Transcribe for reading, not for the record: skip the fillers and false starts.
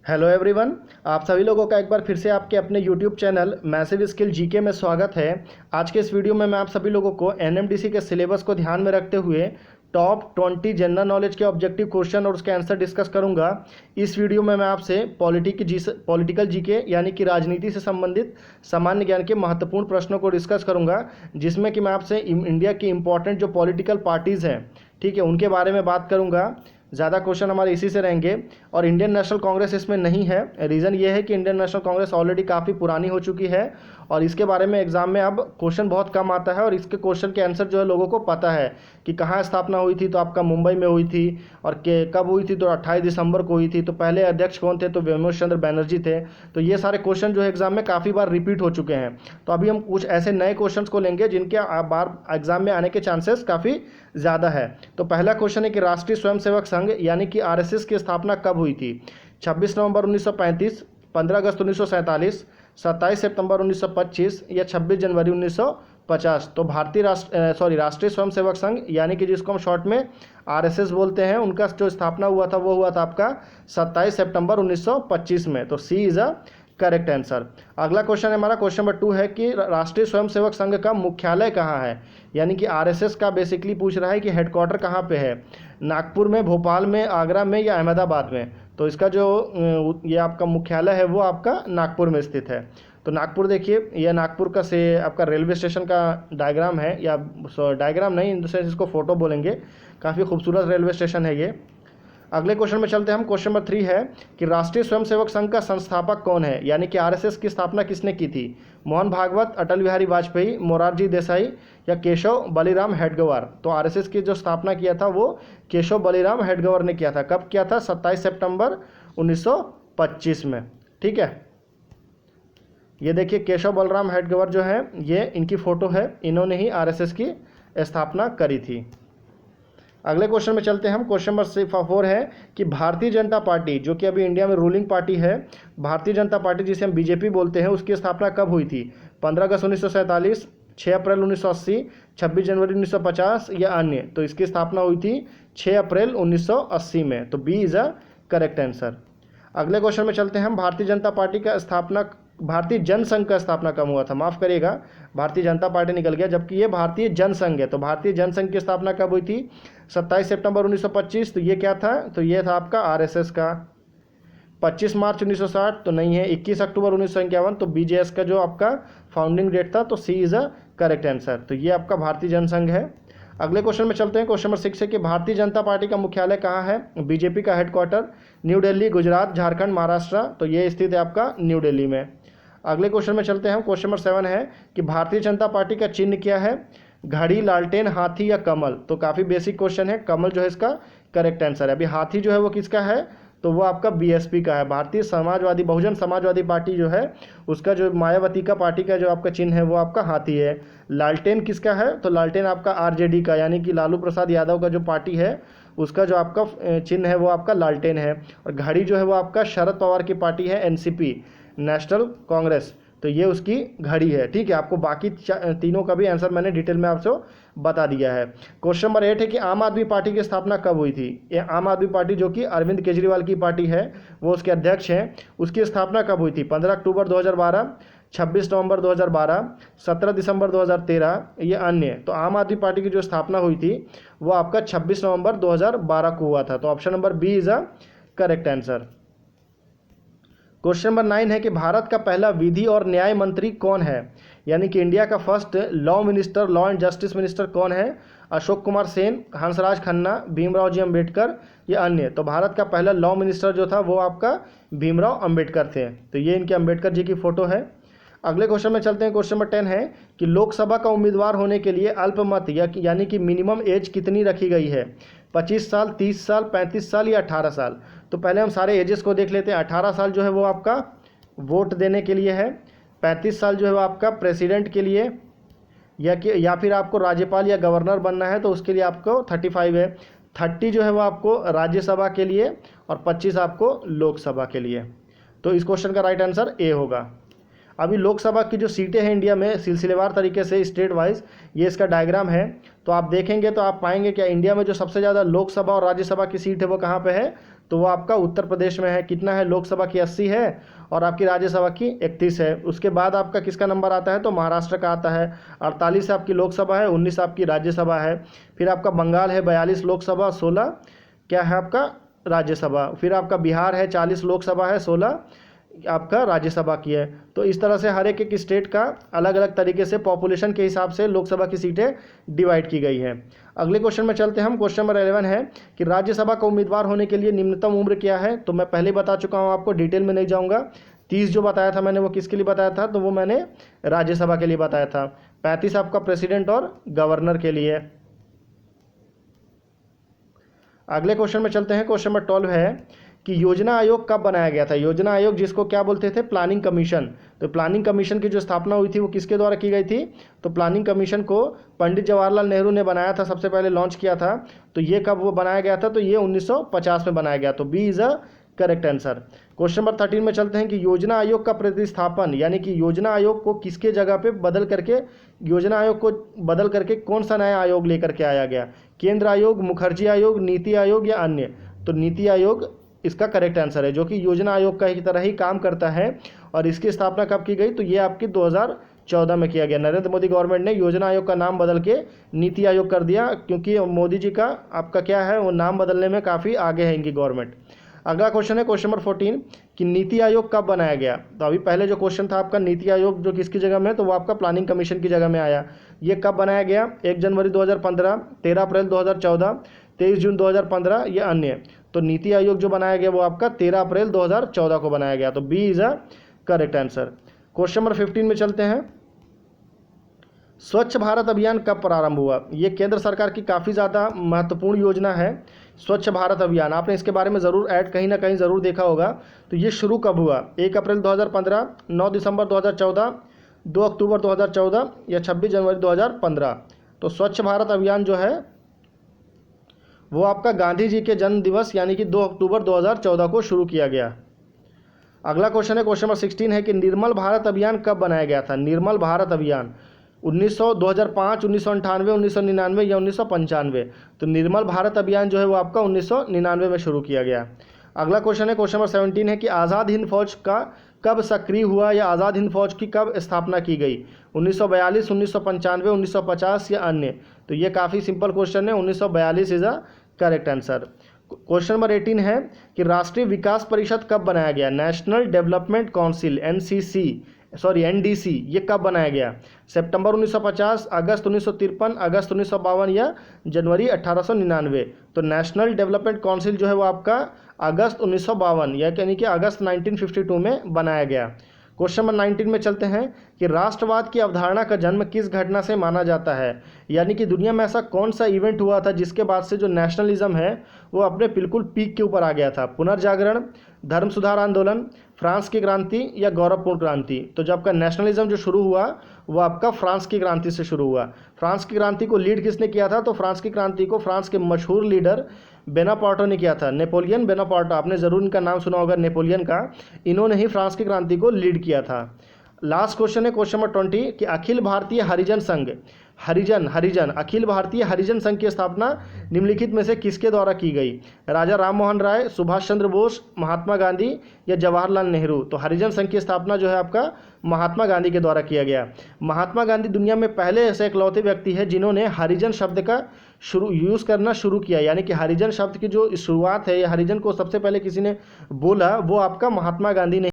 Hello everyone, आप सभी लोगों का एक बार फिर से आपके अपने YouTube channel massive skill GK में स्वागत है। आज के इस वीडियो में मैं आप सभी लोगों को एनएमडीसी के सिलेबस को ध्यान में रखते हुए टॉप 20 जनरल नॉलेज के ऑब्जेक्टिव क्वेश्चन और उसके आंसर डिस्कस करूंगा। इस वीडियो में मैं आपसे पॉलिटिकल जीके यानी कि राजनीति से संबंधित सामान्य ज्ञान के महत्वपूर्ण प्रश्नों को डिस्कस करूंगा, जिसमें कि मैं आपसे इंडिया की इंपॉर्टेंट जो पॉलिटिकल पार्टीज़ हैं, ठीक है, उनके बारे में बात करूंगा। ज़्यादा क्वेश्चन हमारे इसी से रहेंगे। और इंडियन नेशनल कांग्रेस इसमें नहीं है। रीज़न ये है कि इंडियन नेशनल कांग्रेस ऑलरेडी काफ़ी पुरानी हो चुकी है और इसके बारे में एग्जाम में अब क्वेश्चन बहुत कम आता है। और इसके क्वेश्चन के आंसर जो है लोगों को पता है कि कहाँ स्थापना हुई थी, तो आपका मुंबई में हुई थी। और कब हुई थी, तो 28 दिसंबर को हुई थी। तो पहले अध्यक्ष कौन थे, तो विमोश चंद्र बनर्जी थे। तो ये सारे क्वेश्चन जो है एग्जाम में काफ़ी बार रिपीट हो चुके हैं। तो अभी हम कुछ ऐसे नए क्वेश्चन को लेंगे जिनके बार एग्जाम में आने के चांसेस काफ़ी ज़्यादा है। तो पहला क्वेश्चन है कि राष्ट्रीय स्वयंसेवक संघ यानी कि आरएसएस की स्थापना कब हुई थी? 26 नवंबर 1935, 15 अगस्त 1947, 27 सितंबर 1925 या 26 जनवरी 1950। तो राष्ट्रीय स्वयंसेवक संघ यानी कि जिसको हम शॉर्ट में आरएसएस बोलते हैं, उनका जो स्थापना हुआ था वो हुआ था आपका 27 सितंबर 1925 में। तो सी इज़ अ करेक्ट आंसर। अगला क्वेश्चन हमारा क्वेश्चन नंबर 2 है कि राष्ट्रीय स्वयंसेवक संघ का मुख्यालय कहाँ है? यानी कि आरएसएस का बेसिकली पूछ रहा है कि हेडक्वार्टर कहाँ पे है, नागपुर में, भोपाल में, आगरा में या अहमदाबाद में। तो इसका जो ये आपका मुख्यालय है वो आपका नागपुर में स्थित है। तो नागपुर देखिए, यह नागपुर का से आपका रेलवे स्टेशन का डायग्राम है, या डायग्राम नहीं, इन द सेंस इसको फोटो बोलेंगे। काफ़ी खूबसूरत रेलवे स्टेशन है ये। अगले क्वेश्चन में चलते हैं हम। क्वेश्चन नंबर 3 है कि राष्ट्रीय स्वयंसेवक संघ का संस्थापक कौन है? यानी कि आरएसएस की स्थापना किसने की थी? मोहन भागवत, अटल बिहारी वाजपेयी, मोरारजी देसाई या केशव बलिराम हेडगेवार। तो आरएसएस की जो स्थापना किया था वो केशव बलिराम हेडगेवार ने किया था। कब किया था? 27 सितंबर 1925 में। ठीक है, ये देखिए केशव बलराम हेडगेवार जो है, ये इनकी फ़ोटो है, इन्होंने ही आरएसएस की स्थापना करी थी। अगले क्वेश्चन में चलते हैं हम। क्वेश्चन नंबर 4 है कि भारतीय जनता पार्टी, जो कि अभी इंडिया में रूलिंग पार्टी है, भारतीय जनता पार्टी जिसे हम बीजेपी बोलते हैं, उसकी स्थापना कब हुई थी? 15 अगस्त 1947, 6 अप्रैल 1980, 26 जनवरी 1950 या अन्य। तो इसकी स्थापना हुई थी 6 अप्रैल 1980 में। तो B is a correct answer. अगले क्वेश्चन में चलते हैं हम। भारतीय जनसंघ का स्थापना कब हुआ था? माफ़ करिएगा, भारतीय जनता पार्टी निकल गया, जबकि ये भारतीय जनसंघ है। तो भारतीय जनसंघ की स्थापना कब हुई थी? 27 सितंबर 1925। तो ये क्या था? तो ये था आपका आरएसएस का। 25 मार्च 1960 तो नहीं है। 21 अक्टूबर 1951 तो बीजेएस का जो आपका फाउंडिंग डेट था। तो सी इज़ अ करेक्ट आंसर। तो ये आपका भारतीय जनसंघ है। अगले क्वेश्चन में चलते हैं। क्वेश्चन नंबर 6 है कि भारतीय जनता पार्टी का मुख्यालय कहाँ है? बीजेपी का हेडक्वार्टर न्यू दिल्ली, गुजरात, झारखंड, महाराष्ट्र। तो ये स्थित है आपका न्यू दिल्ली में। अगले क्वेश्चन में चलते हैं हम। क्वेश्चन नंबर 7 है कि भारतीय जनता पार्टी का चिन्ह क्या है? घड़ी, लालटेन, हाथी या कमल। तो काफ़ी बेसिक क्वेश्चन है। कमल जो है इसका करेक्ट आंसर है। अभी हाथी जो है वो किसका है? तो वो आपका बीएसपी का है। भारतीय समाजवादी बहुजन समाजवादी पार्टी जो है, उसका जो मायावती का पार्टी का जो आपका चिन्ह है वो आपका हाथी है। लालटेन किसका है? तो लालटेन आपका आरजेडी का, यानी कि लालू प्रसाद यादव का जो पार्टी है, उसका जो आपका चिन्ह है वो आपका लालटेन है। और घड़ी जो है वो आपका शरद पवार की पार्टी है, एनसीपी, नेशनल कांग्रेस। तो ये उसकी घड़ी है। ठीक है, आपको बाकी तीनों का भी आंसर मैंने डिटेल में आपसे बता दिया है। क्वेश्चन नंबर 8 है कि आम आदमी पार्टी की स्थापना कब हुई थी? ये आम आदमी पार्टी जो कि अरविंद केजरीवाल की पार्टी है, वो उसके अध्यक्ष हैं, उसकी स्थापना कब हुई थी? 15 अक्टूबर 2012, 26 नवंबर 2012, 17 दिसंबर 2013 ये अन्य। तो आम आदमी पार्टी की जो स्थापना हुई थी वो आपका 26 नवंबर 2012 को हुआ था। तो option number B is a correct answer. Question number 9 है कि भारत का पहला विधि और न्याय मंत्री कौन है? यानी कि इंडिया का first law minister, law and justice minister कौन है? अशोक कुमार सेन, हंसराज खन्ना, भीमराव जी अम्बेडकर या अन्य। तो भारत का पहला लॉ मिनिस्टर जो था वो आपका भीमराव अम्बेडकर थे। तो ये इनके अम्बेडकर जी की फ़ोटो है। अगले क्वेश्चन में चलते हैं। क्वेश्चन नंबर 10 है कि लोकसभा का उम्मीदवार होने के लिए अल्पमत यानी कि मिनिमम एज कितनी रखी गई है? 25 साल, 30 साल, 35 साल या 18 साल। तो पहले हम सारे एजेस को देख लेते हैं। 18 साल जो है वो आपका वोट देने के लिए है। 35 साल जो है वो आपका प्रेसिडेंट के लिए, या फिर आपको राज्यपाल या गवर्नर बनना है तो उसके लिए आपको 35 है। 30 जो है वो आपको राज्यसभा के लिए और 25 आपको लोकसभा के लिए। तो इस क्वेश्चन का राइट आंसर ए होगा। अभी लोकसभा की जो सीटें हैं इंडिया में सिलसिलेवार तरीके से स्टेट वाइज, ये इसका डायग्राम है। तो आप देखेंगे तो आप पाएंगे कि इंडिया में जो सबसे ज़्यादा लोकसभा और राज्यसभा की सीट है वो कहाँ पे है? तो वो आपका उत्तर प्रदेश में है। कितना है, लोकसभा की 80 है और आपकी राज्यसभा की 31 है। उसके बाद आपका किसका नंबर आता है, तो महाराष्ट्र का आता है। 48 आपकी लोकसभा है, 19 आपकी राज्यसभा है। फिर आपका बंगाल है 42 लोकसभा, 16 क्या है आपका राज्यसभा। फिर आपका बिहार है 40 लोकसभा है, 16 आपका राज्यसभा की है। तो इस तरह से हर एक स्टेट का अलग अलग तरीके से पॉपुलेशन के हिसाब से लोकसभा की सीटें डिवाइड की गई हैं। अगले क्वेश्चन में चलते हैं हम। क्वेश्चन नंबर 11 है कि राज्यसभा का उम्मीदवार होने के लिए निम्नतम उम्र क्या है। तो मैं पहले बता चुका हूँ आपको, डिटेल में नहीं जाऊँगा। 30 जो बताया था मैंने वो किसके लिए बताया था, तो वो मैंने राज्यसभा के लिए बताया था। 35 आपका प्रेसिडेंट और गवर्नर के लिए। अगले क्वेश्चन में चलते हैं। क्वेश्चन नंबर 12 है कि योजना आयोग कब बनाया गया था। योजना आयोग जिसको क्या बोलते थे, प्लानिंग कमीशन। तो प्लानिंग कमीशन की जो स्थापना हुई थी वो किसके द्वारा की गई थी, तो प्लानिंग कमीशन को पंडित जवाहरलाल नेहरू ने बनाया था, सबसे पहले लॉन्च किया था। तो ये कब वो बनाया गया था, तो ये 1950 में बनाया गया। तो B is a correct answer. Question number 13 में चलते हैं कि योजना आयोग का प्रतिस्थापन, यानी कि योजना आयोग को किसके जगह पे बदल करके, योजना आयोग को बदल करके कौन सा नया आयोग लेकर के आया गया। केंद्र आयोग, मुखर्जी आयोग, नीति आयोग या अन्य। तो नीति आयोग इसका करेक्ट आंसर है, जो कि योजना आयोग का की तरह ही काम करता है। और इसकी स्थापना कब की गई, तो ये आपकी 2014 में किया गया। नरेंद्र मोदी गवर्नमेंट ने योजना आयोग का नाम बदल के नीति आयोग कर दिया, क्योंकि मोदी जी का आपका क्या है, वो नाम बदलने में काफ़ी आगे है इनकी गवर्नमेंट। अगला क्वेश्चन है क्वेश्चन नंबर 14 कि नीति आयोग कब बनाया गया। तो अभी पहले जो क्वेश्चन था आपका नीति आयोग जो किसकी जगह में है, तो वो आपका प्लानिंग कमीशन की जगह में आया। ये कब बनाया गया, 1 जनवरी 2015, 13 अप्रैल 2014, 23 जून 2015 या अन्य। तो नीति आयोग जो बनाया गया वो आपका 13 अप्रैल 2014 को बनाया गया। तो B is a correct answer. Question number 15 में चलते हैं। स्वच्छ भारत अभियान कब प्रारंभ हुआ। ये केंद्र सरकार की काफ़ी ज़्यादा महत्वपूर्ण योजना है स्वच्छ भारत अभियान। आपने इसके बारे में ज़रूर ऐड कहीं ना कहीं ज़रूर देखा होगा। तो ये शुरू कब हुआ, 1 अप्रैल 2015, 9 दिसंबर 2014, 2 अक्टूबर 2014 या 26 जनवरी 2015। तो स्वच्छ भारत अभियान जो है वो आपका गांधी जी के जन्म दिवस यानी कि 2 अक्टूबर 2014 को शुरू किया गया। अगला क्वेश्चन है क्वेश्चन नंबर 16 है कि निर्मल भारत अभियान कब बनाया गया था। निर्मल भारत अभियान 2005, 1998, 1999 या 1995। तो निर्मल भारत अभियान जो है वो आपका 1999 में शुरू किया गया। अगला क्वेश्चन है क्वेश्चन नंबर 17 है कि आज़ाद हिंद फौज का कब सक्रिय हुआ या आज़ाद हिंद फौज की कब स्थापना की गई। 1942, 1995, 1950 या अन्य। तो ये काफ़ी सिंपल क्वेश्चन है, 1942 is a correct answer. Question number 18 है कि राष्ट्रीय विकास परिषद कब बनाया गया। नेशनल डेवलपमेंट काउंसिल एनडीसी ये कब बनाया गया। सितंबर 1950, अगस्त 1953, अगस्त 1952 या जनवरी 1899। तो नेशनल डेवलपमेंट काउंसिल जो है वो आपका अगस्त 1952 यानी कि अगस्त 1952 में बनाया गया। क्वेश्चन नंबर 19 में चलते हैं कि राष्ट्रवाद की अवधारणा का जन्म किस घटना से माना जाता है। यानी कि दुनिया में ऐसा कौन सा इवेंट हुआ था जिसके बाद से जो नेशनलिज्म है वो अपने बिल्कुल पीक के ऊपर आ गया था। पुनर्जागरण, धर्म सुधार आंदोलन, फ्रांस की क्रांति या गौरवपूर्ण क्रांति। तो जब आपका नेशनलिज्म जो शुरू हुआ वो आपका फ्रांस की क्रांति से शुरू हुआ। फ्रांस की क्रांति को लीड किसने किया था, तो फ्रांस की क्रांति को फ्रांस के मशहूर लीडर बेनापार्टो ने किया था। नेपोलियन बेनापार्टो, आपने ज़रूर इनका नाम सुना होगा नेपोलियन का। इन्होंने ही फ्रांस की क्रांति को लीड किया था। लास्ट क्वेश्चन है क्वेश्चन नंबर 20 कि अखिल भारतीय हरिजन संघ हरिजन अखिल भारतीय हरिजन संघ की स्थापना निम्नलिखित में से किसके द्वारा की गई। राजा राम मोहन राय, सुभाष चंद्र बोस, महात्मा गांधी या जवाहरलाल नेहरू। तो हरिजन संघ की स्थापना जो है आपका महात्मा गांधी के द्वारा किया गया। महात्मा गांधी दुनिया में पहले ऐसे इकलौते व्यक्ति हैं जिन्होंने हरिजन शब्द का यूज़ करना शुरू किया। यानी कि हरिजन शब्द की जो शुरुआत है या हरिजन को सबसे पहले किसी ने बोला वो आपका महात्मा गांधी ने